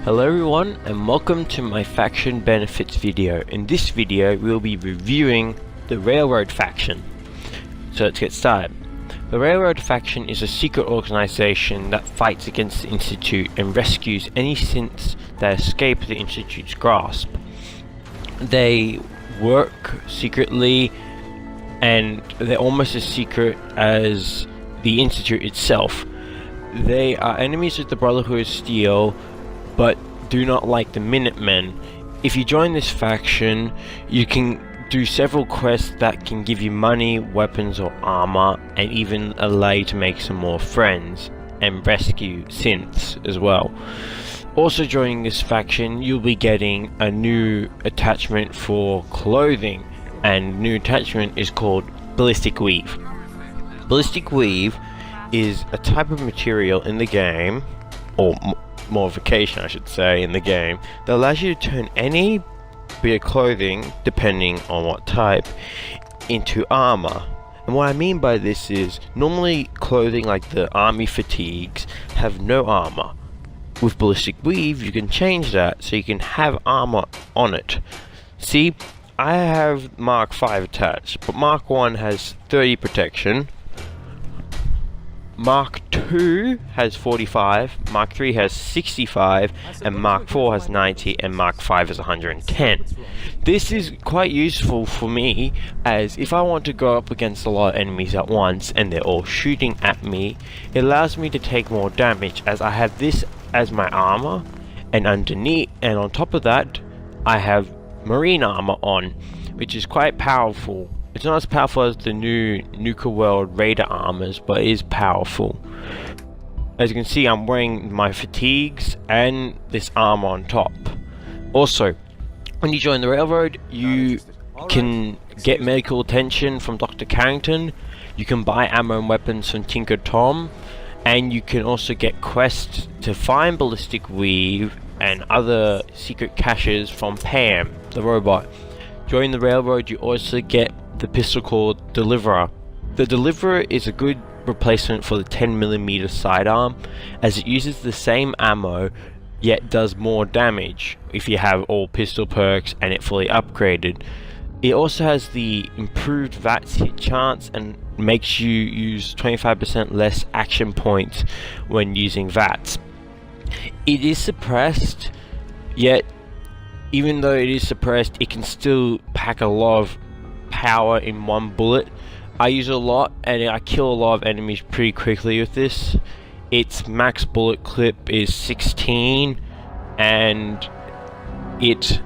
Hello everyone and welcome to my faction benefits video. In this video we'll be reviewing the Railroad faction. So let's get started. The Railroad faction is a secret organization that fights against the Institute and rescues any synths that escape the Institute's grasp. They work secretly and they're almost as secret as the Institute itself. They are enemies of the Brotherhood of Steel, but do not like the Minutemen. If you join this faction, you can do several quests that can give you money, weapons or armor, and even allow you to make some more friends and rescue synths as well. Also joining this faction, you'll be getting a new attachment for clothing, and new attachment is called Ballistic Weave. Ballistic Weave is a type of material in the game, or modification I should say, in the game, that allows you to turn any bit of clothing, depending on what type, into armor. And what I mean by this is, normally clothing like the army fatigues have no armor. With Ballistic Weave you can change that so you can have armor on it. See, I have Mark 5 attached, but Mark 1 has 30 protection, Mark 2 has 45, Mark 3 has 65, and Mark 4 has 90, and Mark 5 has 110. This is quite useful for me, as if I want to go up against a lot of enemies at once and they're all shooting at me, it allows me to take more damage, as I have this as my armor, and underneath and on top of that I have marine armor on, which is quite powerful. It's not as powerful as the new Nuka World Raider armors, but it is powerful. As you can see, I'm wearing my fatigues and this armor on top. Also, when you join the Railroad, you can get medical attention from Dr. Carrington, you can buy ammo and weapons from Tinker Tom, and you can also get quests to find Ballistic Weave and other secret caches from Pam, the robot. Joining the Railroad, you also get the pistol called Deliverer. The Deliverer is a good replacement for the 10mm sidearm, as it uses the same ammo yet does more damage if you have all pistol perks and it fully upgraded. It also has the improved VATS hit chance and makes you use 25% less action points when using VATS. It is suppressed, yet even though it is suppressed, it can still pack a lot of power in one bullet. I use it a lot and I kill a lot of enemies pretty quickly with this. Its max bullet clip is 16, and it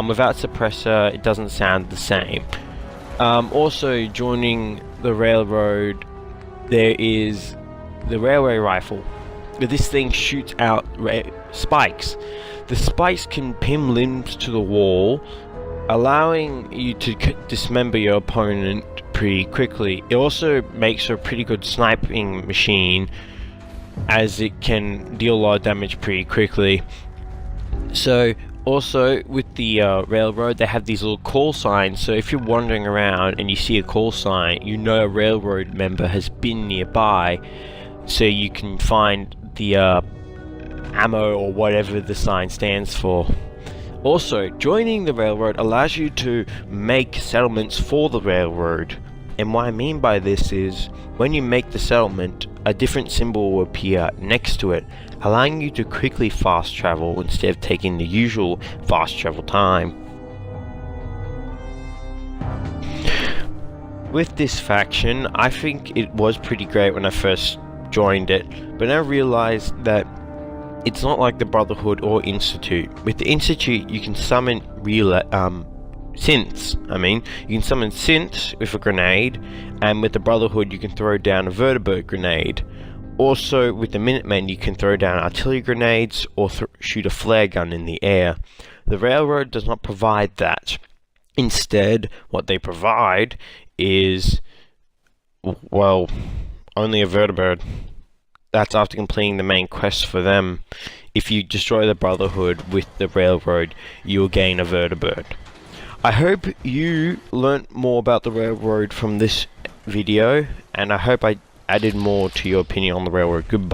without suppressor it doesn't sound the same. Also joining the Railroad, there is the Railway Rifle. This thing shoots out spikes. The spikes can pin limbs to the wall, allowing you to dismember your opponent pretty quickly. It also makes a pretty good sniping machine, as it can deal a lot of damage pretty quickly. So also with the Railroad, they have these little call signs, so if you're wandering around and you see a call sign, you know a Railroad member has been nearby, so you can find the ammo or whatever the sign stands for. Also, joining the Railroad allows you to make settlements for the Railroad. And what I mean by this is, when you make the settlement, a different symbol will appear next to it, allowing you to quickly fast travel instead of taking the usual fast travel time. With this faction, I think it was pretty great when I first joined it, but I realized that it's not like the Brotherhood or Institute. With the Institute, you can summon synths. You can summon synths with a grenade, and with the Brotherhood, you can throw down a vertibird grenade. Also, with the Minutemen, you can throw down artillery grenades or shoot a flare gun in the air. The Railroad does not provide that. Instead, what they provide is, well, only a vertibird. That's after completing the main quest for them. If you destroy the Brotherhood with the Railroad, you will gain a vertibird. I hope you learnt more about the Railroad from this video, and I hope I added more to your opinion on the Railroad. Goodbye.